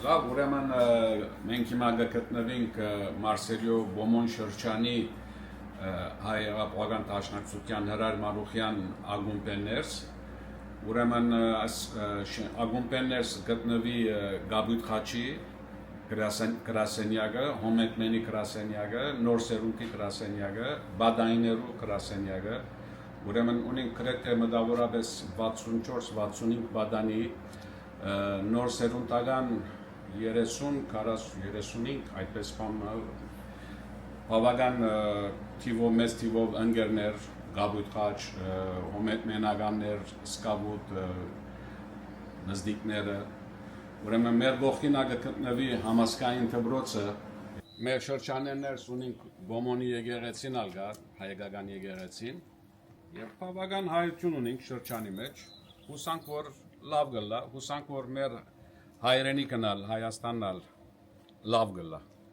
Լավ, ուրեմն մենք հիմա գտնվենք Մարսելիո Բոմոն շրջանի հայ հեղափոխական դաշնակցության Հրար Մարուխյան ակումբներս, ուրեմն ակումբներս գտնվի Գաբույթ Խաչի գրասենյակը, Հոմետմենի գրասենյակը, Նոր Սերունդի գրասենյակը, Բադայիներու գրասենյակը, ուրեմն ունենք գրեթե մոտավորապես 64-65 բադանի, նոր սերունդական 30-35 այդպես բավական թիվով, մեծ թիվով ընկերներ, Գաբույթ Խաչ, Հոմետմենականներ, Սկավուտ, նզդիկները, ուրեմն մեր ողքին գտնվի համազգային դպրոցը, մեր շրջաններս ունենք Բոմոնի եկեղեցին ալգար, հայկական եկեղեցին, եւ բավական հայություն ունենք շրջանի մեջ, հուսանք որ լավ գլա, հուսանք որ մեր հայրենիքն ալ, Հայաստանն ալ լավ գլա։